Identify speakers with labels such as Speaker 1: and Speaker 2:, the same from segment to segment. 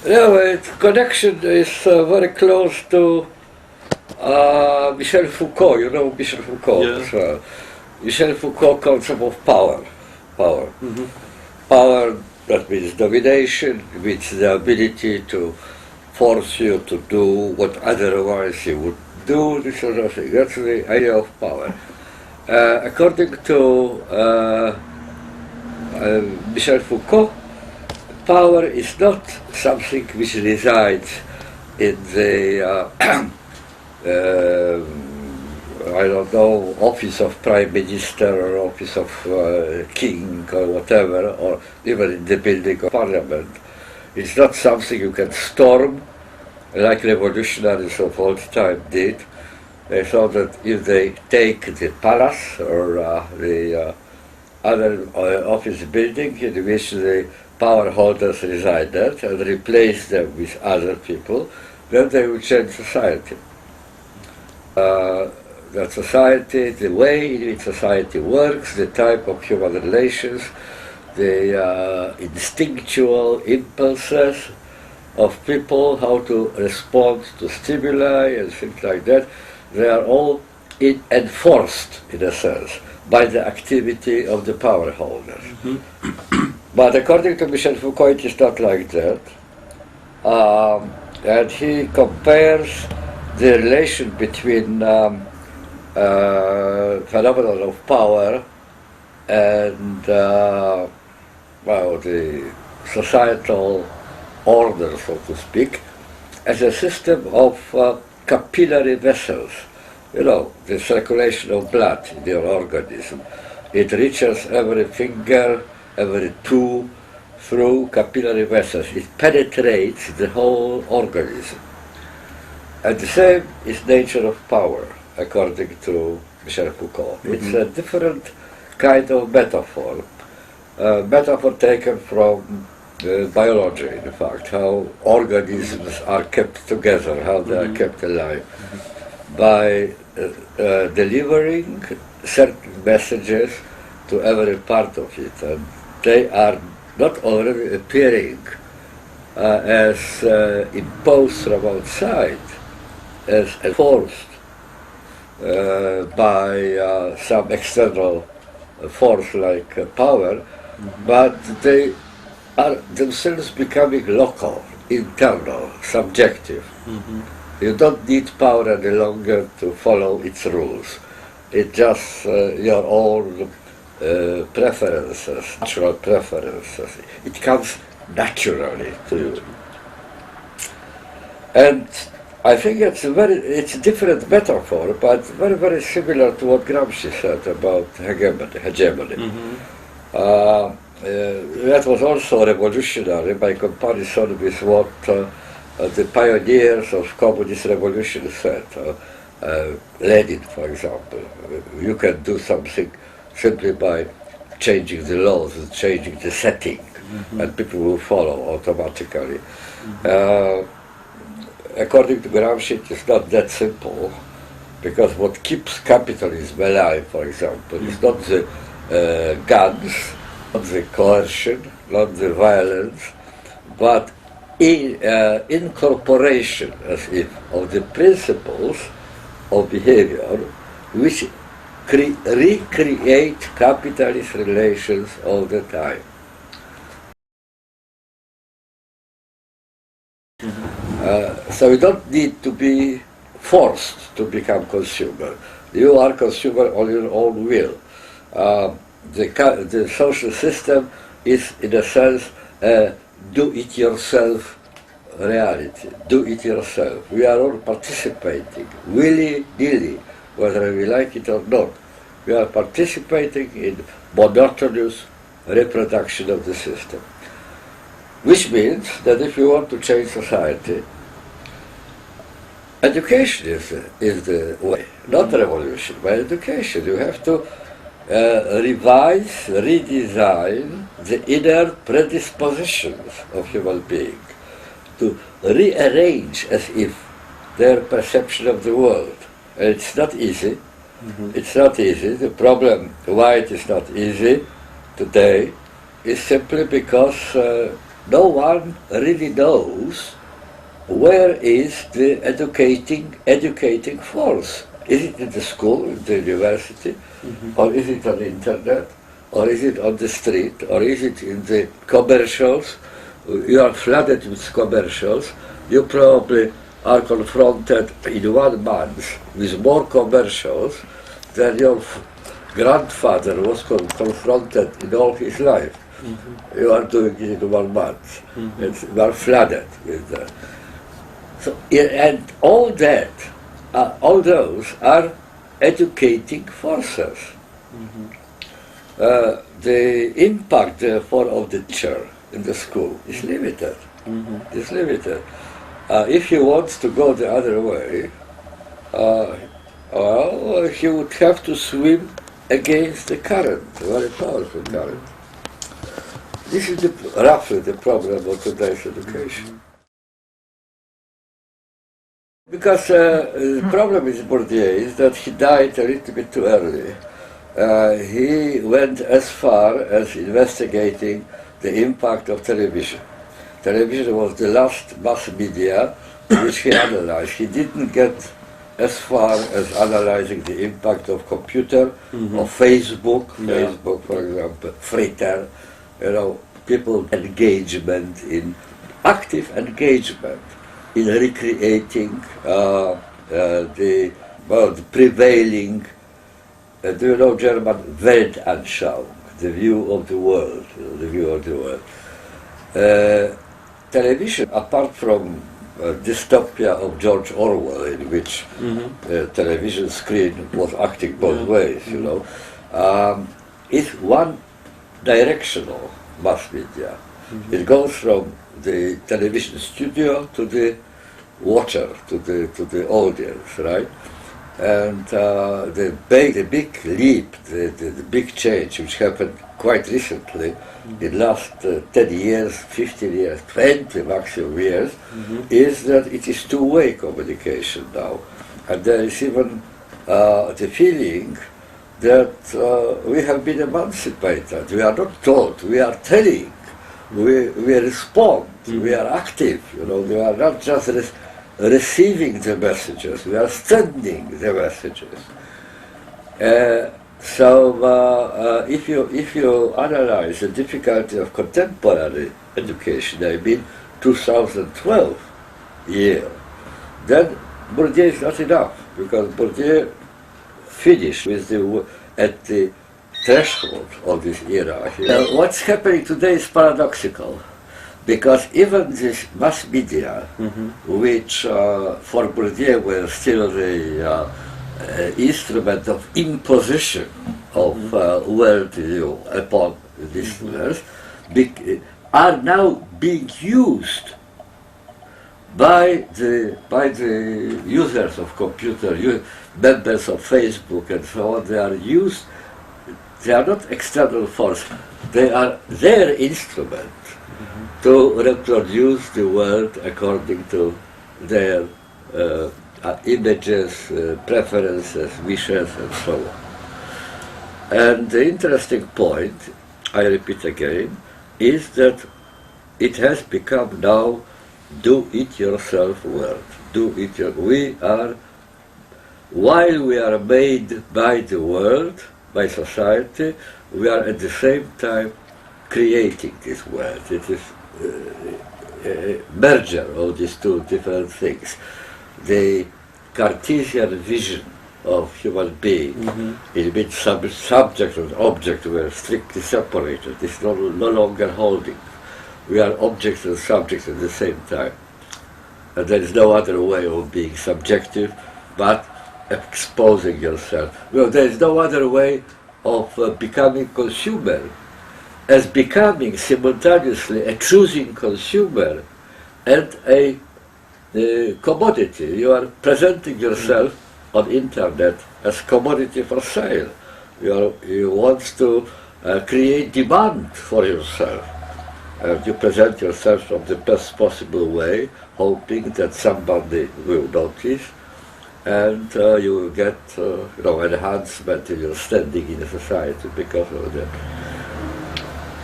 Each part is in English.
Speaker 1: No, its connection is very close to Michel Foucault. You know Michel Foucault as well. Michel Foucault concept of power. Power. Power, that means domination, it means the ability to force you to do what otherwise you would do, this sort of thing. That's the idea of power. According to Michel Foucault, power is not something which resides in the, I don't know, office of prime minister or office of king or whatever, or even in the building of parliament. It's not something you can storm, like revolutionaries of old time did. They thought that if they take the palace or the other office building in which the power holders resided and replace them with other people, then they will change society. That society, the way in which society works, the type of human relations, the instinctual impulses of people, how to respond to stimuli and things like that, they are all enforced, in a sense, by the activity of the power holders. But according to Michel Foucault, it is not like that. And he compares the relation between phenomenon of power and well, the societal order, so to speak, as a system of capillary vessels. You know, the circulation of blood in your organism. It reaches every finger, every toe through capillary vessels. It penetrates the whole organism. And the same is nature of power, according to Michel Foucault. It's a different kind of metaphor. Metaphor taken from biology, in fact, how organisms are kept together, how they are kept alive, by delivering certain messages to every part of it. And they are not already appearing as imposed from outside, as enforced by some external force like power, but they are themselves becoming local, internal, subjective. You don't need power any longer to follow its rules. It's just your own preferences, natural preferences. It comes naturally to you. And I think it's a different metaphor, but very, very similar to what Gramsci said about hegemony. That was also revolutionary by comparison with what the pioneers of communist revolution said. Lenin, for example, you can do something simply by changing the laws, changing the setting, and people will follow automatically. According to Gramsci, it is not that simple, because what keeps capitalism alive, for example, is not the guns, not the coercion, not the violence, but incorporation, as if, of the principles of behavior which recreate capitalist relations all the time. So you don't need to be forced to become consumer. You are consumer on your own will. The social system is, in a sense, a do-it-yourself reality. Do it yourself. We are all participating, willy-nilly, whether we like it or not. We are participating in monotonous reproduction of the system. Which means that if you want to change society, education is the way, not revolution, but education. You have to revise, redesign the inner predispositions of human beings, to rearrange as if their perception of the world. And it's not easy. It's not easy. The problem why it is not easy today is simply because no one really knows where is the educating force. Is it in the school, in the university, or is it on the internet, or is it on the street, or is it in the commercials? You are flooded with commercials. You probably are confronted in 1 month with more commercials than your grandfather was confronted in all his life. You are doing it in 1 month. You are flooded with that. So, and all that, all those are educating forces. The impact, therefore, of the teacher in the school is limited. Is limited. If he wants to go the other way, well, he would have to swim against the current, a very powerful current. This is roughly the problem of today's education. Because the problem with Bourdieu is that he died a little bit too early. He went as far as investigating the impact of television. Television was the last mass media which he analyzed. He didn't get as far as analyzing the impact of computer or Facebook, for example, Twitter, people engagement in active engagement in recreating the prevailing, do you know German, Weltanschauung, the view of the world, television, apart from dystopia of George Orwell, in which the television screen was acting both ways, is one-directional mass media. It goes from the television studio to the watcher, to the audience, right? And the big leap, the big change which happened quite recently, in last 10 years, 15 years, 20 maximum years, is that it is two-way communication now. And there is even the feeling that we have been emancipated. We are not told, we are telling, we respond, we are active, we are not just receiving the messages, we are sending the messages. So if you analyze the difficulty of contemporary education, I mean 2012 year, then Bourdieu is not enough, because Bourdieu finished with at the threshold of this era. What's happening today is paradoxical, because even this mass media, which for Bourdieu were still the instrument of imposition of worldview upon listeners, are now being used by the users of computer, members of Facebook and so on. They are used. They are not external force. They are their instrument to reproduce the world according to their images, preferences, wishes, and so on. And the interesting point, I repeat again, is that it has become now do-it-yourself world. While we are made by the world, by society, we are at the same time creating this world. It is a merger of these two different things. The Cartesian vision of human being, in which subject and object were strictly separated, is no longer holding. We are objects and subjects at the same time. And there is no other way of being subjective but exposing yourself. Well, there is no other way of becoming consumer as becoming simultaneously a choosing consumer and a commodity. You are presenting yourself on internet as commodity for sale. You want to create demand for yourself. You present yourself from the best possible way, hoping that somebody will notice, and you will get enhancement in your standing in society because of that.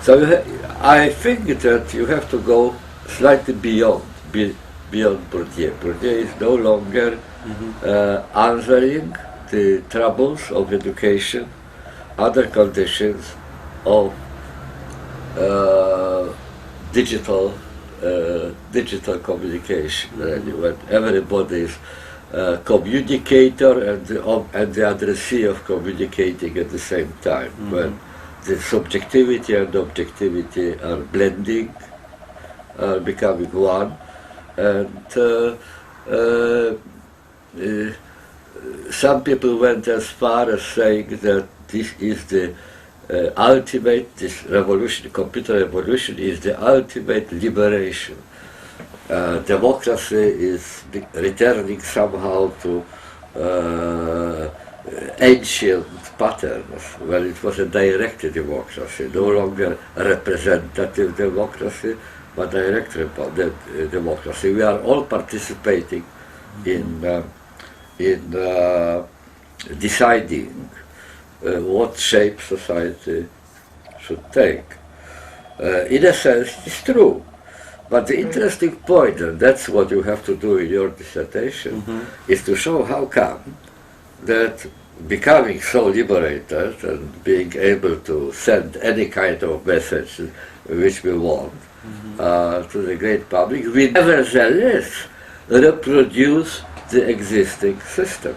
Speaker 1: So I think that you have to go slightly beyond Bourdieu. Bourdieu is no longer answering the troubles of education, other conditions of digital communication. When everybody is communicator and the addressee of communicating at the same time. When the subjectivity and objectivity are blending, are becoming one, and some people went as far as saying that this is the ultimate, this revolution, computer revolution is the ultimate liberation. Democracy is returning somehow to ancient patterns, where it was a direct democracy, no longer a representative democracy, but direct democracy. We are all participating in deciding what shape society should take. In a sense, it's true. But the interesting point, and that's what you have to do in your dissertation, is to show how come that becoming so liberated and being able to send any kind of message which we want to the great public, we nevertheless reproduce the existing system.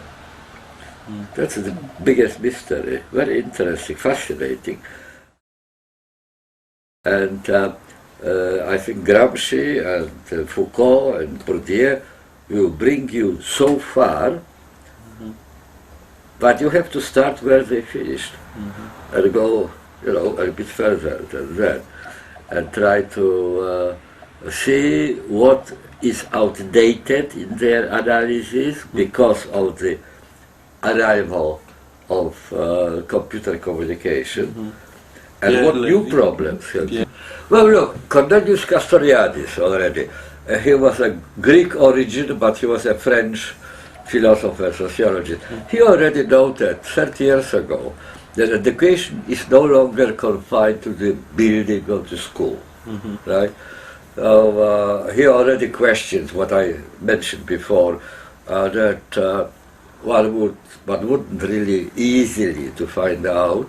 Speaker 1: That's the biggest mystery, very interesting, fascinating. And I think Gramsci and Foucault and Bourdieu will bring you so far, but you have to start where they finished and go, a bit further than that, and try to see what is outdated in their analysis because of the arrival of computer communication, and what new problems have. Well, look, Cornelius Castoriadis already. He was a Greek origin, but he was a French philosopher, sociologist. He already noted 30 years ago that education is no longer confined to the building of the school, right? So he already questions what I mentioned before, that one wouldn't really easily to find out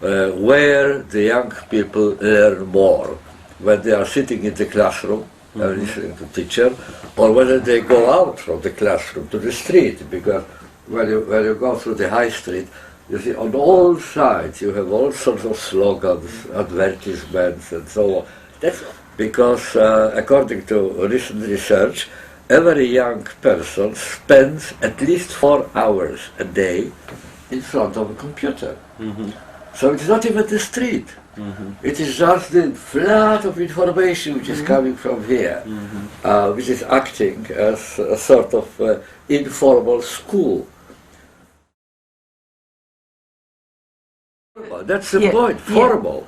Speaker 1: where the young people learn more, when they are sitting in the classroom and listening to teacher, or whether they go out from the classroom to the street, because when you go through the high street, you see on all sides you have all sorts of slogans, advertisements and so on. That's because according to recent research, every young person spends at least 4 hours a day in front of a computer. So it's not even the street. It is just the flood of information which is coming from here, which is acting as a sort of informal school. That's the point, formal.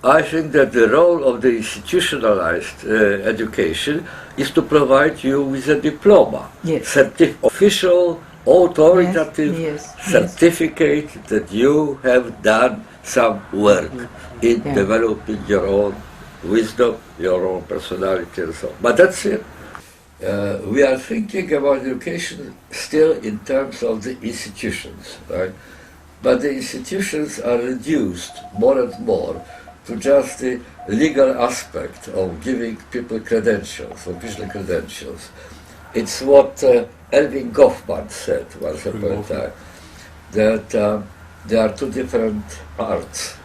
Speaker 1: I think that the role of the institutionalized education is to provide you with a diploma, official, authoritative certificate that you have done some work in developing your own wisdom, your own personality and so on. But that's it. We are thinking about education still in terms of the institutions, right? But the institutions are reduced more and more to just the legal aspect of giving people credentials, official credentials. It's what Erving Goffman said once upon a time, that there are two different arts.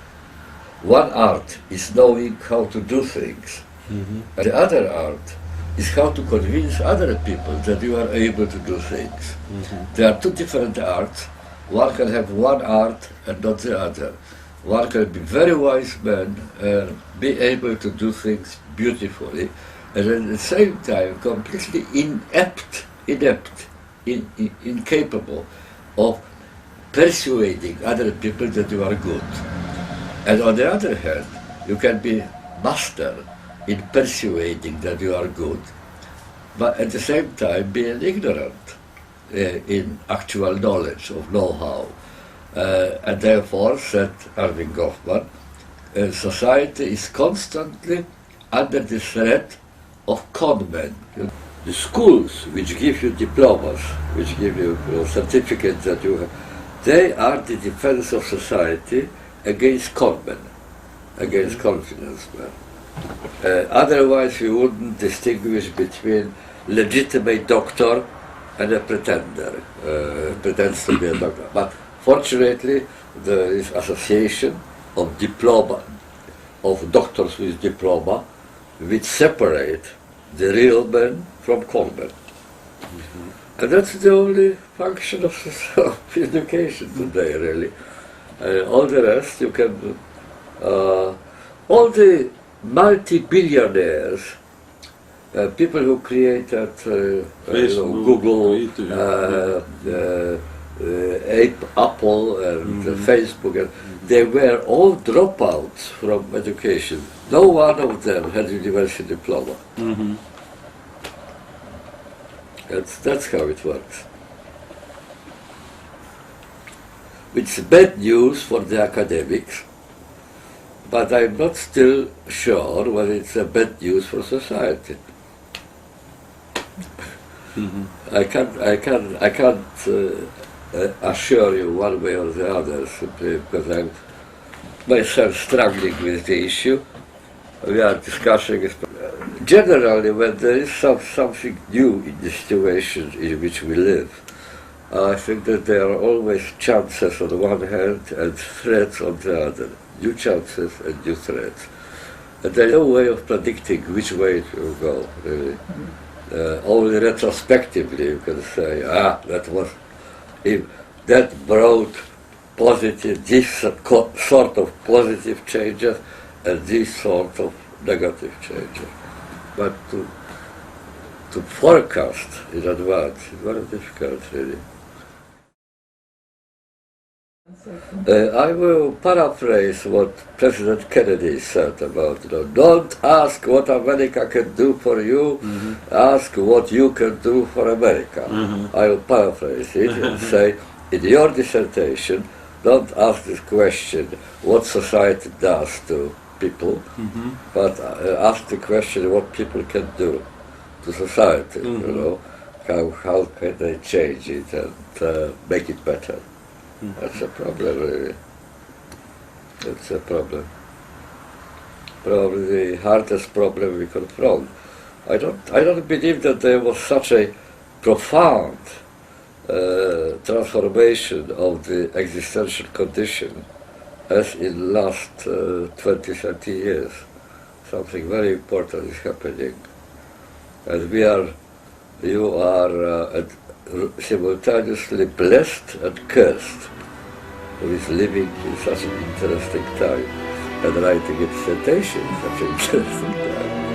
Speaker 1: One art is knowing how to do things, and the other art is how to convince other people that you are able to do things. There are two different arts. One can have one art and not the other. One can be very wise man and be able to do things beautifully, and at the same time completely incapable of persuading other people that you are good. And on the other hand, you can be master in persuading that you are good, but at the same time being ignorant in actual knowledge of know-how. And therefore, said Erving Goffman, society is constantly under the threat of conmen. The schools which give you diplomas, which give you certificates that you have, they are the defense of society against conmen, against confidence men. Otherwise we wouldn't distinguish between legitimate doctor and a pretender, pretends to be a doctor. But fortunately there is association of diploma, of doctors with diploma, which separate the real men from conmen. And that's the only function of education today, really. All the rest you can, all the multi-billionaires, people who created
Speaker 2: Facebook,
Speaker 1: Google, Apple and Facebook, and they were all dropouts from education. No one of them had university diploma.
Speaker 2: Mm-hmm.
Speaker 1: That's how it works. It's bad news for the academics, but I'm not still sure whether it's a bad news for society.
Speaker 2: Mm-hmm.
Speaker 1: I can't assure you one way or the other, simply because I'm myself struggling with the issue. We are discussing it. Generally, when there is something new in the situation in which we live, I think that there are always chances on the one hand and threats on the other. New chances and new threats. And there is no way of predicting which way it will go, really. Only retrospectively you can say, that brought positive, this sort of positive changes and this sort of negative changes. But to forecast in advance is very difficult, really. I will paraphrase what President Kennedy said about, don't ask what America can do for you, ask what you can do for America. I will paraphrase it and say, in your dissertation, don't ask this question, what society does to people, but ask the question, what people can do to society, how can they change it and make it better. That's a problem, really. That's a problem. Probably the hardest problem we confront. I don't believe that there was such a profound transformation of the existential condition as in the last 20, 30 years. Something very important is happening. And you are simultaneously blessed and cursed with living in such an interesting time and writing a dissertation in such an interesting time.